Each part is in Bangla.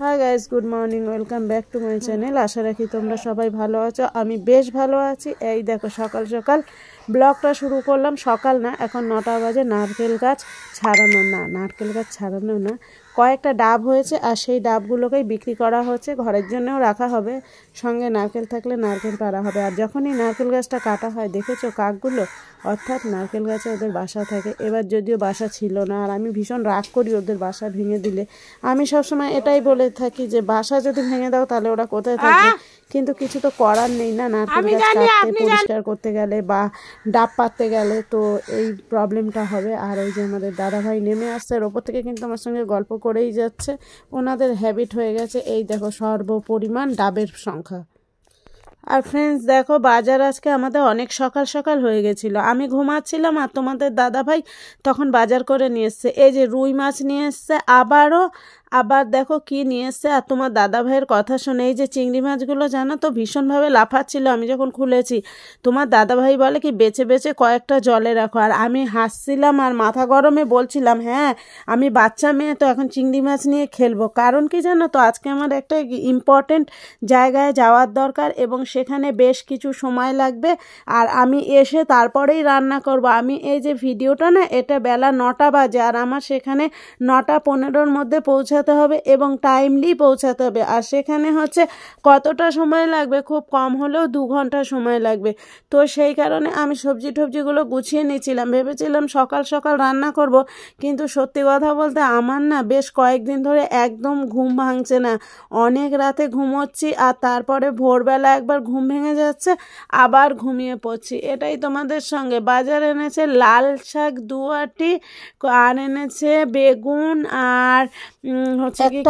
High guys, good morning, welcome back to my channel. আশা রাখি তোমরা সবাই ভালো আছো। আমি বেশ ভালো আছি। এই দেখো সকাল সকাল ব্লগটা শুরু করলাম। সকাল না, এখন 9টা বাজে। নারকেল গাছ ছাড়ানো না, কয়েকটা ডাব হয়েছে আর সেই ডাবগুলোকেই বিক্রি করা হচ্ছে, ঘরের জন্যও রাখা হবে, সঙ্গে নারকেল থাকলে নারকেল পাড়া হবে। আর যখনই নারকেল গাছটা কাটা হয়, দেখেছো কাকগুলো, অর্থাৎ নারকেল গাছে ওদের বাসা থাকে। এবার যদিও বাসা ছিল না, আর আমি ভীষণ রাগ করি ওদের বাসা ভেঙে দিলে। আমি সবসময় এটাই বলে থাকি যে বাসা যদি ভেঙে দাও তাহলে ওরা কোথায় থাকবে, কিন্তু কিছু তো করার নেই না। নারকেল গাছ কাটতে, পরিষ্কার করতে গেলে বা ডাব পাততে গেলে তো এই প্রবলেমটা হবে। আর ওই যে আমাদের দাদাভাই নেমে আসছে, ওর ওপর থেকে কিন্তু আমার সঙ্গে গল্প করেই যাচ্ছে। ওনাদের হ্যাবিট হয়ে গেছে। এই দেখো সর্বপরিমাণ ডাবের সংখ্যা। আর ফ্রেন্ডস দেখো, বাজার আজকে আমাদের অনেক সকাল সকাল হয়ে গেছিলো। আমি ঘুমাচ্ছিলাম আর তোমাদের দাদাভাই তখন বাজার করে নিয়ে এসছে। এই যে রুই মাছ নিয়ে এসছে, আবার দেখো কি নিয়ে এসছে। আর তোমার দাদাভাইয়ের কথা শুনে এই যে চিংড়ি মাছগুলো জানো তো ভীষণভাবে লাফাচ্ছিল। আমি যখন খুলেছি, তোমার দাদাভাই বলে কি বেছে বেছে কয়েকটা জলে রাখো। আর আমি হাসছিলাম আর মাথা গরমে বলছিলাম, হ্যাঁ আমি বাচ্চা মেয়ে তো, এখন চিংড়ি মাছ নিয়ে খেলবো। কারণ কি জানো তো, আজকে আমার একটা ইম্পর্টেন্ট জায়গায় যাওয়ার দরকার এবং সেখানে বেশ কিছু সময় লাগবে। আর আমি এসে তারপরেই রান্না করব। আমি এই যে ভিডিওটা না, এটা বেলা 9টা বাজে, আর আমার সেখানে 9টা 15-র মধ্যে পৌঁছাতে হবে এবং টাইমলি পৌঁছাতে হবে। আর সেখানে হচ্ছে কতটা সময় লাগবে, খুব কম হলেও 2 ঘন্টা সময় লাগবে। তো সেই কারণে আমি সবজিগুলো গুছিয়ে নিয়েছিলাম, ভেবেছিলাম সকাল সকাল রান্না করব। কিন্তু সত্যি কথা বলতে আমার না বেশ কয়েকদিন ধরে একদম ঘুম ভাঙছে না। অনেক রাতে ঘুমোচ্ছি আর তারপরে ভোরবেলা একবার ঘুম ভেঙে যাচ্ছে, আবার ঘুমিয়ে পড়ছি। এটাই তোমাদের সঙ্গে। বাজার এনেছে লাল শাক 2 আঁটি, আর এনেছে বেগুন, আর হচ্ছে কি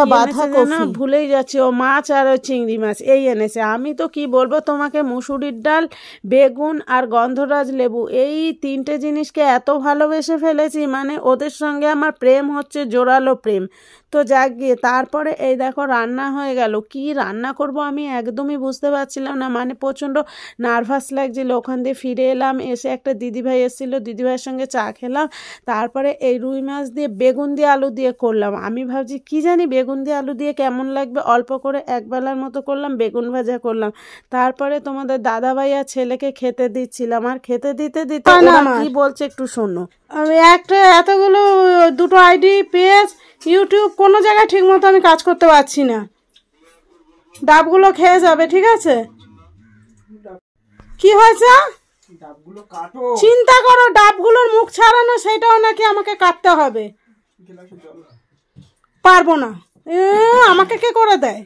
না ভুলেই যাচ্ছি, ও মাছ আর চিংড়ি মাছ এই এনেছে। আমি তো কি বলবো তোমাকে, মুসুরির ডাল, বেগুন আর গন্ধরাজ লেবু, এই 3টে জিনিসকে এত ভালোবেসে ফেলেছি, মানে ওদের সঙ্গে আমার প্রেম হচ্ছে, জোরালো প্রেম। তো যাক গিয়ে তারপরে এই দেখো রান্না হয়ে গেল। কি রান্না করব আমি একদমই বুঝতে পারছিলাম না, মানে প্রচণ্ড নার্ভাস লাগছিল। ওখান দিয়ে ফিরে এলাম, এসে একটা দিদিভাই এসেছিলো, দিদিভাইয়ের সঙ্গে চা খেলাম। তারপরে এই রুই মাছ দিয়ে বেগুন দিয়ে আলু দিয়ে করলাম। আমি ভাবছি কি জানি বেগুন দিয়ে আলু দিয়ে কেমন লাগবে, অল্প করে একবেলার মতো করলাম, বেগুন ভাজা করলাম। তারপরে তোমাদের দাদাভাই আর ছেলেকে খেতে দিচ্ছিলাম, আর খেতে দিতে দিতে ওরা কি বলছে একটু শোনো। আমি এতগুলো 2টো আইডি, পেজ, ইউটিউব, কোনো জায়গায় ঠিক মতো আমি কাজ করতে পারছি না। ডাবগুলো খেয়ে যাবে, ঠিক আছে? কি হয়েছে? চিন্তা করো, ডাবগুলোর মুখ ছাড়ানো, সেটাও নাকি আমাকে কাটতে হবে। পারবো না, আমাকে কে করে দেয়?